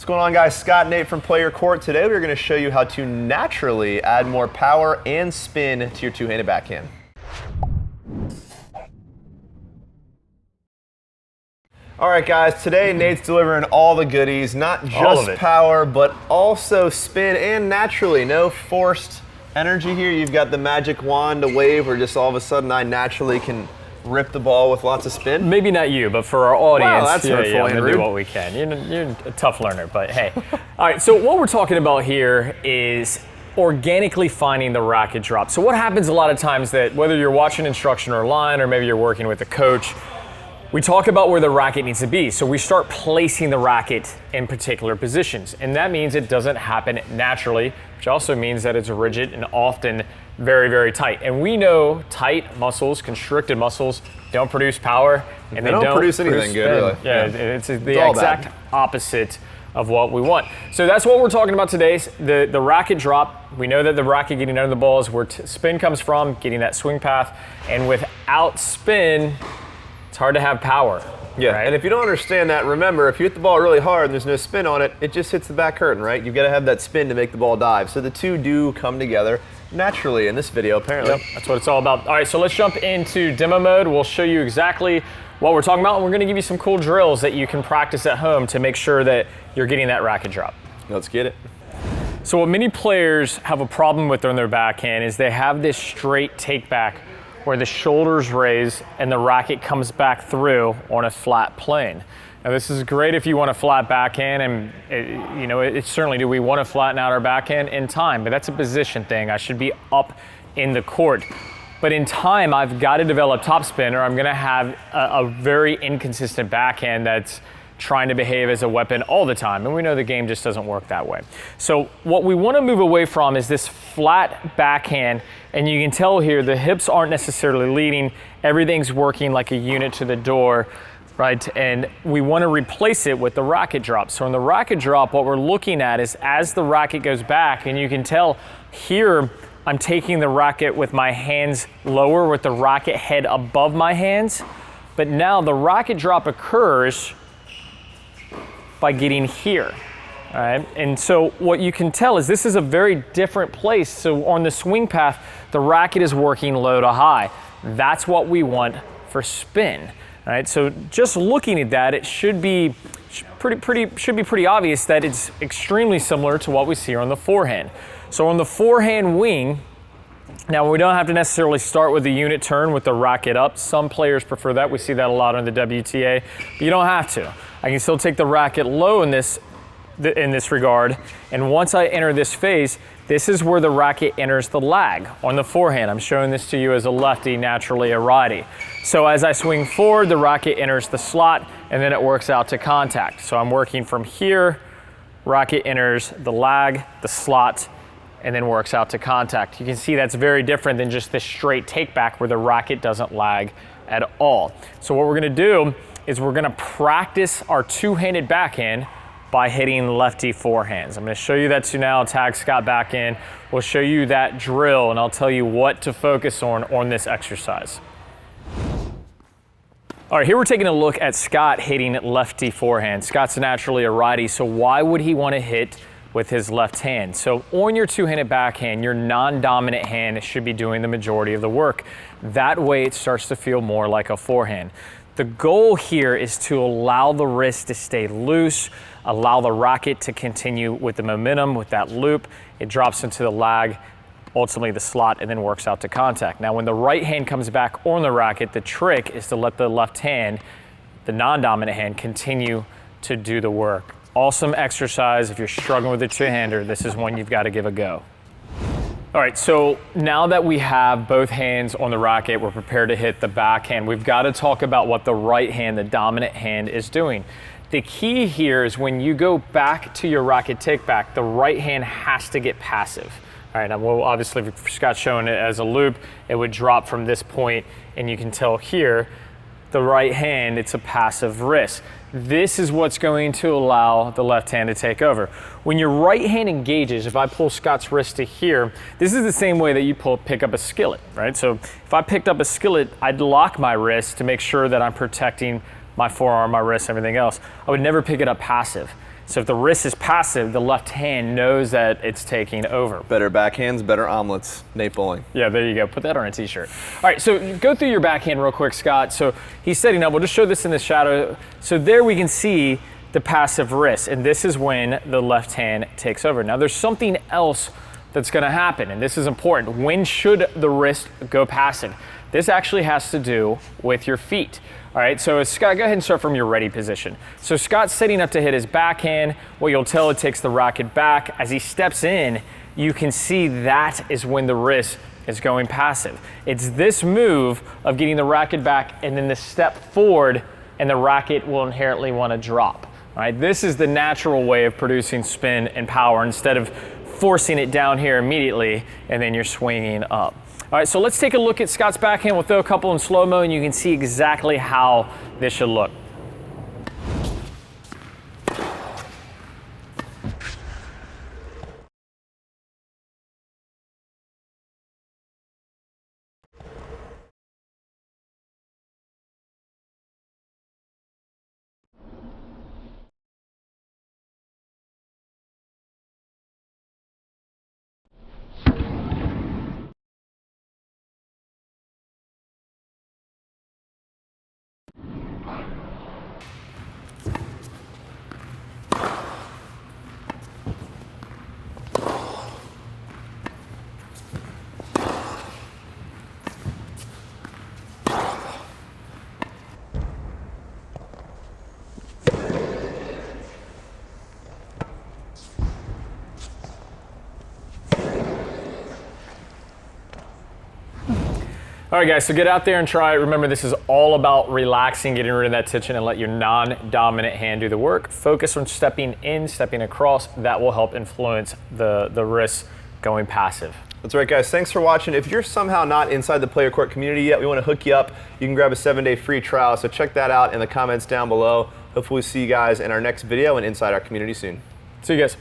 What's going on, guys? Scott and Nate from Play Your Court. Today we're going to show you how to naturally add more power and spin to your two-handed backhand. All right, guys, today Nate's delivering all the goodies, not just power, but also spin and naturally. No forced energy here. You've got the magic wand to wave where just all of a sudden I naturally can rip the ball with lots of spin. Maybe not you, but for our audience, wow, that's hurtful and rude. Do what we can. You're a tough learner, but hey. All right, so what we're talking about here is organically finding the racket drop. So what happens a lot of times that whether you're watching instruction online or maybe you're working with a coach, we talk about where the racket needs to be. So we start placing the racket in particular positions. And that means it doesn't happen naturally, which also means that it's rigid and often very, very tight. And we know tight muscles, constricted muscles, don't produce power. And they don't produce anything good, really. Yeah, it's the exact opposite of what we want. So that's what we're talking about today. The racket drop. We know that the racket getting under the ball is where spin comes from, getting that swing path. And without spin, it's hard to have power. Yeah, right? And if you don't understand that, remember, if you hit the ball really hard and there's no spin on it, it just hits the back curtain, right? You've got to have that spin to make the ball dive. So the two do come together naturally in this video, apparently. Yep, that's what it's all about. All right, so let's jump into demo mode. We'll show you exactly what we're talking about, and we're going to give you some cool drills that you can practice at home to make sure that you're getting that racket drop. Let's get it. So what many players have a problem with on their backhand is they have this straight take back where the shoulders raise and the racket comes back through on a flat plane. Now this is great if you want a flat backhand, and certainly do we want to flatten out our backhand in time, but that's a position thing. I should be up in the court. But in time, I've got to develop topspin or I'm gonna have a very inconsistent backhand that's trying to behave as a weapon all the time. And we know the game just doesn't work that way. So what we want to move away from is this flat backhand. And you can tell here the hips aren't necessarily leading. Everything's working like a unit to the door, right? And we want to replace it with the racket drop. So in the racket drop, what we're looking at is as the racket goes back, and you can tell here, I'm taking the racket with my hands lower with the racket head above my hands. But now the racket drop occurs by getting here, all right? And so what you can tell is this is a very different place. So on the swing path, the racket is working low to high. That's what we want for spin, all right? So just looking at that, it should be pretty obvious that it's extremely similar to what we see on the forehand. So on the forehand wing, now we don't have to necessarily start with the unit turn with the racket up. Some players prefer that. We see that a lot on the WTA, but you don't have to. I can still take the racket low in this regard, and once I enter this phase, this is where the racket enters the lag on the forehand. I'm showing this to you as a lefty, naturally a righty. So as I swing forward, the racket enters the slot, and then it works out to contact. So I'm working from here, racket enters the lag, the slot, and then works out to contact. You can see that's very different than just this straight take back where the racket doesn't lag at all. So what we're gonna do is we're gonna practice our two-handed backhand by hitting lefty forehands. I'm gonna show you that too now. Tag Scott back in. We'll show you that drill and I'll tell you what to focus on this exercise. All right, here we're taking a look at Scott hitting lefty forehand. Scott's naturally a righty, so why would he wanna hit with his left hand? So on your two-handed backhand, your non-dominant hand should be doing the majority of the work. That way it starts to feel more like a forehand. The goal here is to allow the wrist to stay loose, allow the racket to continue with the momentum, with that loop. It drops into the lag, ultimately the slot, and then works out to contact. Now when the right hand comes back on the racket, the trick is to let the left hand, the non-dominant hand, continue to do the work. Awesome exercise. If you're struggling with a two-hander, this is one you've got to give a go. All right, so now that we have both hands on the racket, we're prepared to hit the backhand. We've got to talk about what the right hand, the dominant hand, is doing. The key here is when you go back to your racket take back, the right hand has to get passive. All right, now well, obviously if Scott's showing it as a loop, it would drop from this point, and you can tell here, the right hand, it's a passive wrist. This is what's going to allow the left hand to take over. When your right hand engages, if I pull Scott's wrist to here, this is the same way that you pick up a skillet, right? So if I picked up a skillet, I'd lock my wrist to make sure that I'm protecting my forearm, my wrist, everything else. I would never pick it up passive. So if the wrist is passive, the left hand knows that it's taking over. Better backhands, better omelets. Nate Bowling. Yeah, there you go. Put that on a t-shirt. All right, so go through your backhand real quick, Scott. So he's setting up. We'll just show this in the shadow. So there we can see the passive wrist, and this is when the left hand takes over. Now there's something else that's going to happen, and this is important. When should the wrist go passive? This actually has to do with your feet. All right, so Scott, go ahead and start from your ready position. So Scott's setting up to hit his backhand. What you'll tell, it takes the racket back. As he steps in, you can see that is when the wrist is going passive. It's this move of getting the racket back and then the step forward, and the racket will inherently want to drop. All right, this is the natural way of producing spin and power instead of forcing it down here immediately and then you're swinging up. All right, so let's take a look at Scott's backhand. We'll throw a couple in slow-mo and you can see exactly how this should look. All right, guys, so get out there and try it. Remember, this is all about relaxing, getting rid of that tension, and let your non-dominant hand do the work. Focus on stepping in, stepping across. That will help influence the wrist going passive. That's right, guys. Thanks for watching. If you're somehow not inside the Play Your Court community yet, we want to hook you up. You can grab a 7-day free trial, so check that out in the comments down below. Hopefully see you guys in our next video and inside our community soon. See you guys.